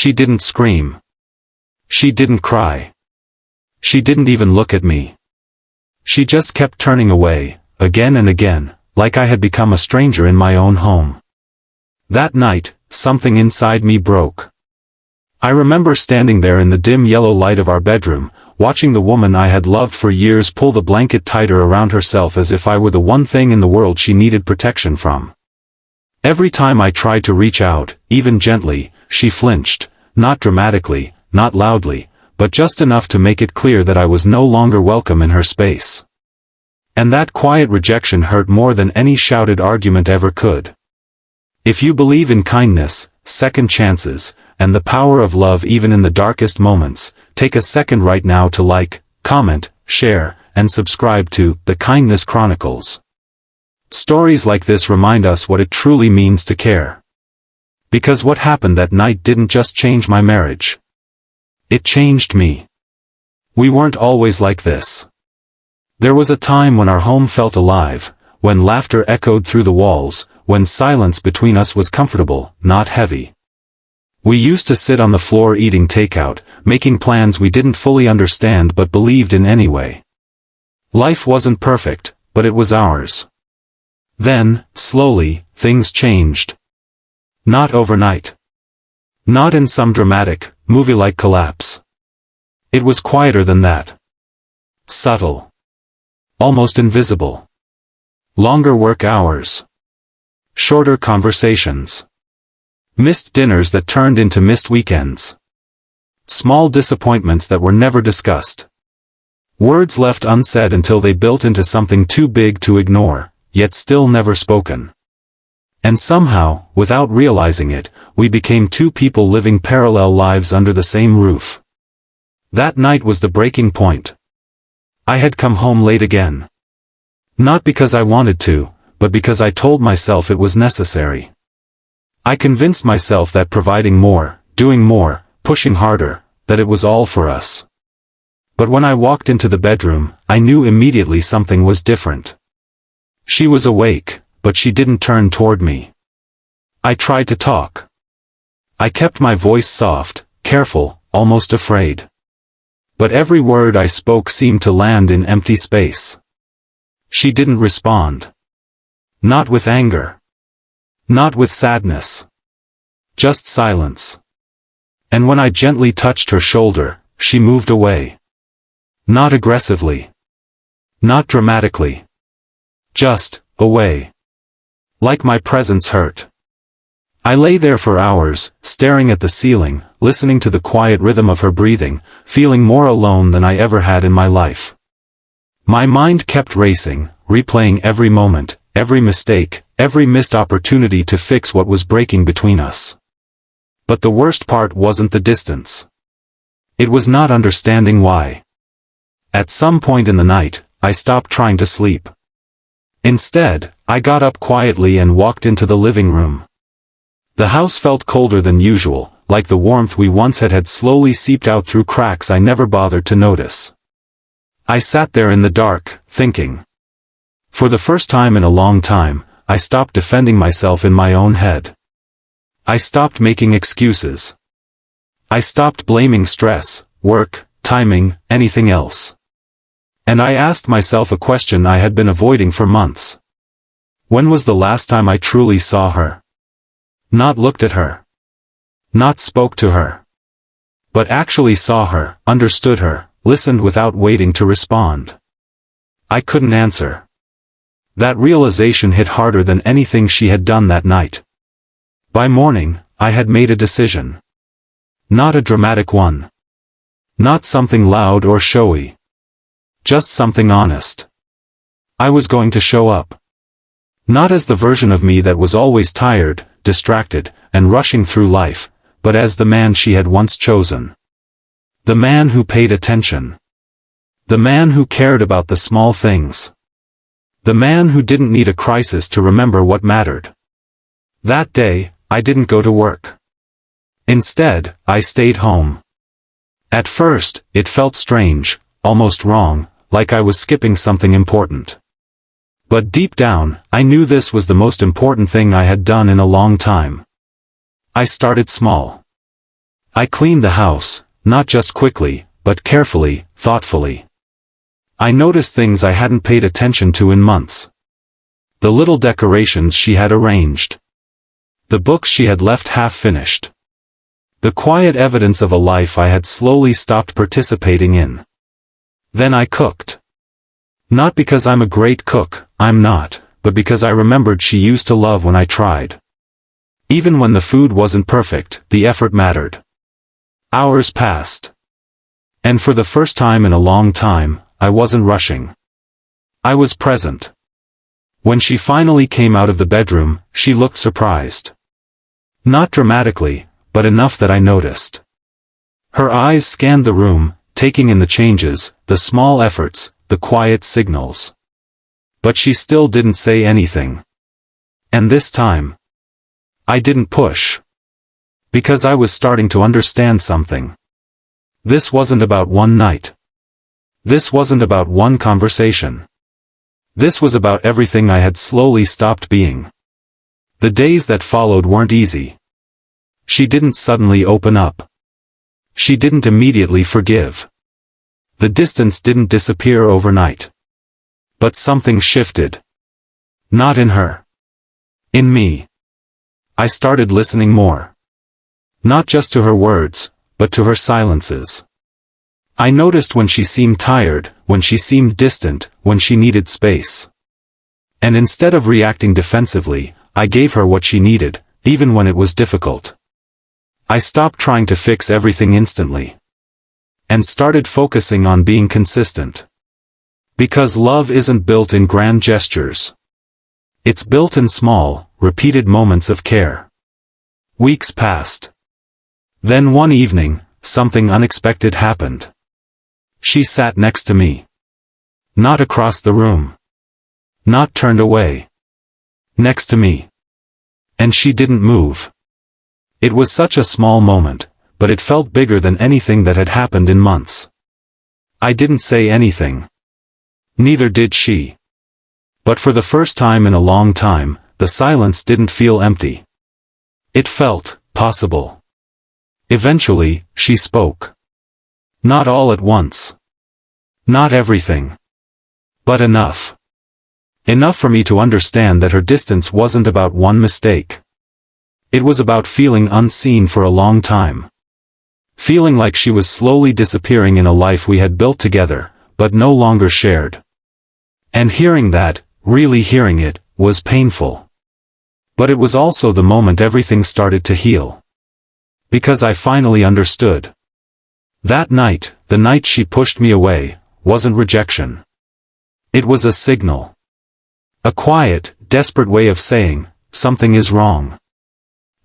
She didn't scream. She didn't cry. She didn't even look at me. She just kept turning away, again and again, like I had become a stranger in my own home. That night, something inside me broke. I remember standing there in the dim yellow light of our bedroom, watching the woman I had loved for years pull the blanket tighter around herself as if I were the one thing in the world she needed protection from. Every time I tried to reach out, even gently, she flinched, not dramatically, not loudly, but just enough to make it clear that I was no longer welcome in her space. And that quiet rejection hurt more than any shouted argument ever could. If you believe in kindness, second chances, and the power of love even in the darkest moments, take a second right now to like, comment, share, and subscribe to The Kindness Chronicles. Stories like this remind us what it truly means to care. Because what happened that night didn't just change my marriage. It changed me. We weren't always like this. There was a time when our home felt alive, when laughter echoed through the walls, when silence between us was comfortable, not heavy. We used to sit on the floor eating takeout, making plans we didn't fully understand but believed in anyway. Life wasn't perfect, but it was ours. Then, slowly, things changed. Not overnight. Not in some dramatic, movie-like collapse. It was quieter than that. Subtle. Almost invisible. Longer work hours. Shorter conversations. Missed dinners that turned into missed weekends. Small disappointments that were never discussed. Words left unsaid until they built into something too big to ignore, yet still never spoken. And somehow, without realizing it, we became two people living parallel lives under the same roof. That night was the breaking point. I had come home late again. Not because I wanted to, but because I told myself it was necessary. I convinced myself that providing more, doing more, pushing harder, that it was all for us. But when I walked into the bedroom, I knew immediately something was different. She was awake, but she didn't turn toward me. I tried to talk. I kept my voice soft, careful, almost afraid. But every word I spoke seemed to land in empty space. She didn't respond. Not with anger. Not with sadness. Just silence. And when I gently touched her shoulder, she moved away. Not aggressively. Not dramatically. Just, away. Like my presence hurt. I lay there for hours, staring at the ceiling, listening to the quiet rhythm of her breathing, feeling more alone than I ever had in my life. My mind kept racing, replaying every moment, every mistake, every missed opportunity to fix what was breaking between us. But the worst part wasn't the distance. It was not understanding why. At some point in the night, I stopped trying to sleep. Instead, I got up quietly and walked into the living room. The house felt colder than usual, like the warmth we once had slowly seeped out through cracks I never bothered to notice. I sat there in the dark, thinking. For the first time in a long time, I stopped defending myself in my own head. I stopped making excuses. I stopped blaming stress, work, timing, anything else. And I asked myself a question I had been avoiding for months. When was the last time I truly saw her? Not looked at her. Not spoke to her. But actually saw her, understood her, listened without waiting to respond. I couldn't answer. That realization hit harder than anything she had done that night. By morning, I had made a decision. Not a dramatic one. Not something loud or showy. Just something honest. I was going to show up. Not as the version of me that was always tired, distracted, and rushing through life, but as the man she had once chosen. The man who paid attention. The man who cared about the small things. The man who didn't need a crisis to remember what mattered. That day, I didn't go to work. Instead, I stayed home. At first, it felt strange, almost wrong, like I was skipping something important. But deep down, I knew this was the most important thing I had done in a long time. I started small. I cleaned the house, not just quickly, but carefully, thoughtfully. I noticed things I hadn't paid attention to in months. The little decorations she had arranged. The books she had left half-finished. The quiet evidence of a life I had slowly stopped participating in. Then I cooked. Not because I'm a great cook, I'm not, but because I remembered she used to love when I tried. Even when the food wasn't perfect, the effort mattered. Hours passed. And for the first time in a long time, I wasn't rushing. I was present. When she finally came out of the bedroom, she looked surprised. Not dramatically, but enough that I noticed. Her eyes scanned the room, taking in the changes, the small efforts, the quiet signals. But she still didn't say anything. And this time, I didn't push. Because I was starting to understand something. This wasn't about one night. This wasn't about one conversation. This was about everything I had slowly stopped being. The days that followed weren't easy. She didn't suddenly open up. She didn't immediately forgive. The distance didn't disappear overnight. But something shifted. Not in her. In me. I started listening more. Not just to her words, but to her silences. I noticed when she seemed tired, when she seemed distant, when she needed space. And instead of reacting defensively, I gave her what she needed, even when it was difficult. I stopped trying to fix everything instantly. And started focusing on being consistent. Because love isn't built in grand gestures. It's built in small, repeated moments of care. Weeks passed. Then one evening, something unexpected happened. She sat next to me. Not across the room. Not turned away. Next to me. And she didn't move. It was such a small moment, but it felt bigger than anything that had happened in months. I didn't say anything. Neither did she. But for the first time in a long time, the silence didn't feel empty. It felt possible. Eventually, she spoke. Not all at once. Not everything. But enough. Enough for me to understand that her distance wasn't about one mistake. It was about feeling unseen for a long time. Feeling like she was slowly disappearing in a life we had built together, but no longer shared. And hearing that, really hearing it, was painful. But it was also the moment everything started to heal. Because I finally understood. That night, the night she pushed me away, wasn't rejection. It was a signal. A quiet, desperate way of saying, something is wrong.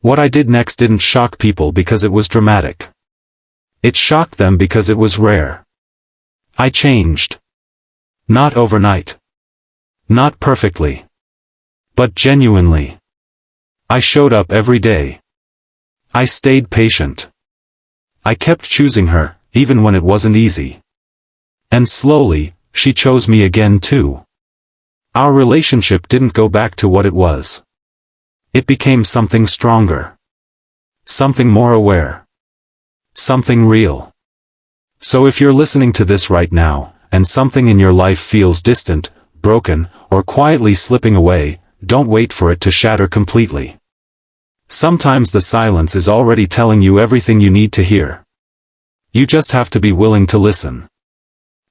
What I did next didn't shock people because it was dramatic. It shocked them because it was rare. I changed. Not overnight. Not perfectly. But genuinely. I showed up every day. I stayed patient. I kept choosing her, even when it wasn't easy. And slowly, she chose me again too. Our relationship didn't go back to what it was. It became something stronger. Something more aware. Something real. So if you're listening to this right now, and something in your life feels distant, broken, or quietly slipping away, don't wait for it to shatter completely. Sometimes the silence is already telling you everything you need to hear. You just have to be willing to listen.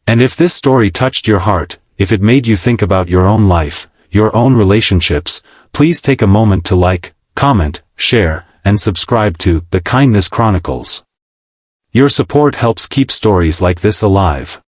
And if this story touched your heart, if it made you think about your own life, your own relationships, please take a moment to like, comment, share, and subscribe to The Kindness Chronicles. Your support helps keep stories like this alive.